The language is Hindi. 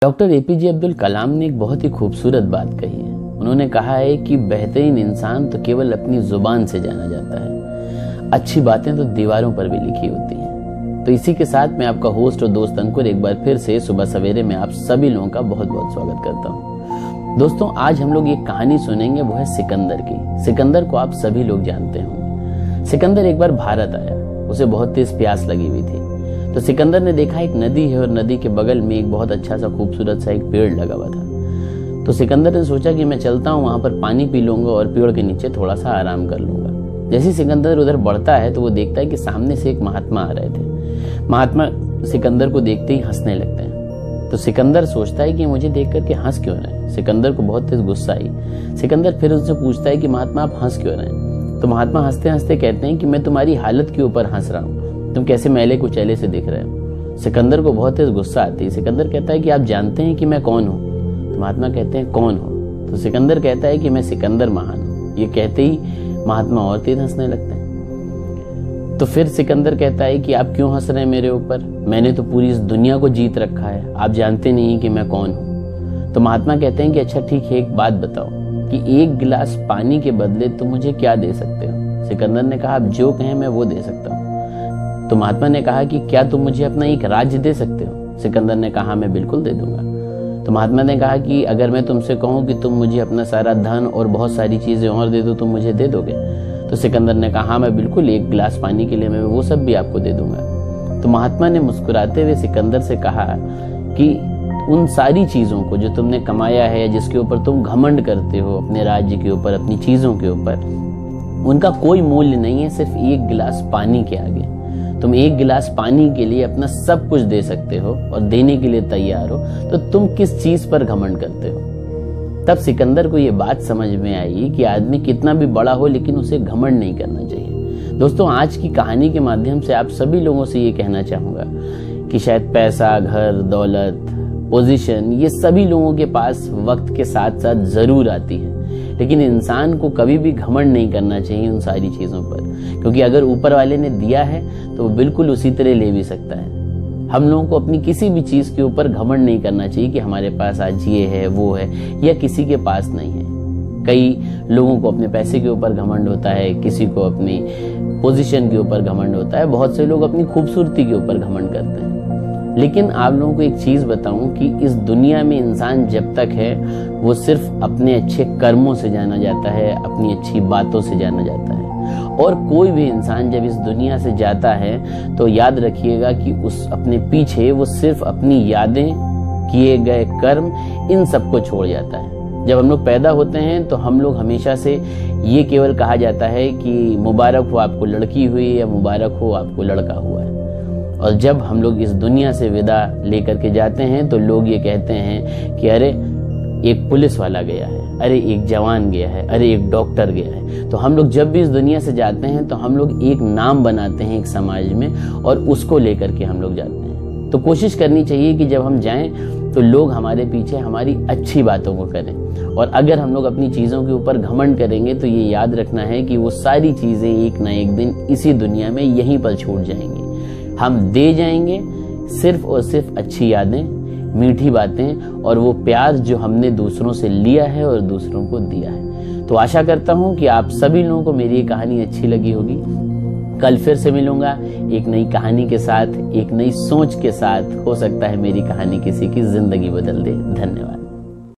डॉक्टर एपीजे अब्दुल कलाम ने एक बहुत ही खूबसूरत बात कही है। उन्होंने कहा है कि बेहतरीन इंसान तो केवल अपनी जुबान से जाना जाता है, अच्छी बातें तो दीवारों पर भी लिखी होती हैं। तो इसी के साथ मैं आपका होस्ट और दोस्त अंकुर एक बार फिर से सुबह सवेरे में आप सभी लोगों का बहुत बहुत स्वागत करता हूँ। दोस्तों, आज हम लोग एक कहानी सुनेंगे, वो है सिकंदर की। सिकंदर को आप सभी लोग जानते होंगे। सिकंदर एक बार भारत आया, उसे बहुत तेज प्यास लगी हुई थी। तो सिकंदर ने देखा एक नदी है और नदी के बगल में एक बहुत अच्छा सा खूबसूरत सा एक पेड़ लगा हुआ था। तो सिकंदर ने सोचा कि मैं चलता हूँ, वहां पर पानी पी लूंगा और पेड़ के नीचे थोड़ा सा आराम कर लूंगा। जैसे सिकंदर उधर बढ़ता है तो वो देखता है कि सामने से एक महात्मा आ रहे थे। महात्मा सिकंदर को देखते ही हंसने लगते हैं। तो सिकंदर सोचता है कि मुझे देख करके हंस क्यों रहे हैं। सिकंदर को बहुत तेज गुस्सा आई। सिकंदर फिर उससे पूछता है कि महात्मा आप हंस क्यों रहे हैं। तो महात्मा हंसते हंसते कहते हैं कि मैं तुम्हारी हालत के ऊपर हंस रहा हूँ, तुम कैसे मैले कुचैले से दिख रहे हो। सिकंदर को बहुत तेज गुस्सा आती है। सिकंदर कहता है कि आप जानते हैं कि मैं कौन हूँ। तो महात्मा कहते हैं कौन हो। तो सिकंदर कहता है कि मैं सिकंदर महान हूँ। ये कहते ही महात्मा और तेज हंसने लगते हैं। तो फिर सिकंदर कहता है कि आप क्यों हंस रहे हैं मेरे ऊपर, मैंने तो पूरी इस दुनिया को जीत रखा है, आप जानते नहीं कि मैं कौन हूँ। तो महात्मा कहते हैं कि अच्छा ठीक है, एक बात बताओ कि एक गिलास पानी के बदले तुम मुझे क्या दे सकते हो। सिकंदर ने कहा आप जो कहें मैं वो दे सकता हूँ। तो महात्मा ने कहा कि क्या तुम मुझे अपना एक राज्य दे सकते हो। सिकंदर ने कहा मैं बिल्कुल दे दूंगा। तो महात्मा ने कहा कि अगर मैं तुमसे कहूं कि तुम मुझे अपना सारा धन और बहुत सारी चीजें और दे दो, तुम मुझे दे दोगे। तो सिकंदर ने कहा मैं बिल्कुल, एक गिलास पानी के लिए मैं वो सब भी आपको दे दूंगा। तो महात्मा ने मुस्कुराते हुए सिकंदर से कहा कि उन सारी चीजों को जो तुमने कमाया है, जिसके ऊपर तुम घमंड करते हो, अपने राज्य के ऊपर, अपनी चीजों के ऊपर, उनका कोई मूल्य नहीं है सिर्फ एक गिलास पानी के आगे। तुम एक गिलास पानी के लिए अपना सब कुछ दे सकते हो और देने के लिए तैयार हो, तो तुम किस चीज पर घमंड करते हो। तब सिकंदर को यह बात समझ में आई कि आदमी कितना भी बड़ा हो लेकिन उसे घमंड नहीं करना चाहिए। दोस्तों, आज की कहानी के माध्यम से आप सभी लोगों से ये कहना चाहूंगा कि शायद पैसा, घर, दौलत, पोजीशन, ये सभी लोगों के पास वक्त के साथ साथ जरूर आती है, लेकिन इंसान को कभी भी घमंड नहीं करना चाहिए उन सारी चीजों पर, क्योंकि अगर ऊपर वाले ने दिया है तो वो बिल्कुल उसी तरह ले भी सकता है। हम लोगों को अपनी किसी भी चीज के ऊपर घमंड नहीं करना चाहिए कि हमारे पास आज ये है, वो है, या किसी के पास नहीं है। कई लोगों को अपने पैसे के ऊपर घमंड होता है, किसी को अपनी पोजीशन के ऊपर घमंड होता है, बहुत से लोग अपनी खूबसूरती के ऊपर घमंड करते हैं। लेकिन आप लोगों को एक चीज बताऊं कि इस दुनिया में इंसान जब तक है वो सिर्फ अपने अच्छे कर्मों से जाना जाता है, अपनी अच्छी बातों से जाना जाता है। और कोई भी इंसान जब इस दुनिया से जाता है तो याद रखिएगा कि उस अपने पीछे वो सिर्फ अपनी यादें, किए गए कर्म, इन सबको छोड़ जाता है। जब हम लोग पैदा होते हैं तो हम लोग हमेशा से ये केवल कहा जाता है कि मुबारक हो आपको लड़की हुई या मुबारक हो आपको लड़का हुआ है। और जब हम लोग इस दुनिया से विदा लेकर के जाते हैं तो लोग ये कहते हैं कि अरे एक पुलिस वाला गया है, अरे एक जवान गया है, अरे एक डॉक्टर गया है। तो हम लोग जब भी इस दुनिया से जाते हैं तो हम लोग एक नाम बनाते हैं एक समाज में और उसको लेकर के हम लोग जाते हैं। तो कोशिश करनी चाहिए कि जब हम जाएं तो लोग हमारे पीछे हमारी अच्छी बातों को करें। और अगर हम लोग अपनी चीजों के ऊपर घमंड करेंगे तो ये याद रखना है कि वो सारी चीजें एक ना एक दिन इसी दुनिया में यहीं पर छूट जाएंगी। हम दे जाएंगे सिर्फ और सिर्फ अच्छी यादें, मीठी बातें और वो प्यार जो हमने दूसरों से लिया है और दूसरों को दिया है। तो आशा करता हूं कि आप सभी लोगों को मेरी ये कहानी अच्छी लगी होगी। कल फिर से मिलूंगा एक नई कहानी के साथ, एक नई सोच के साथ। हो सकता है मेरी कहानी किसी की जिंदगी बदल दे। धन्यवाद।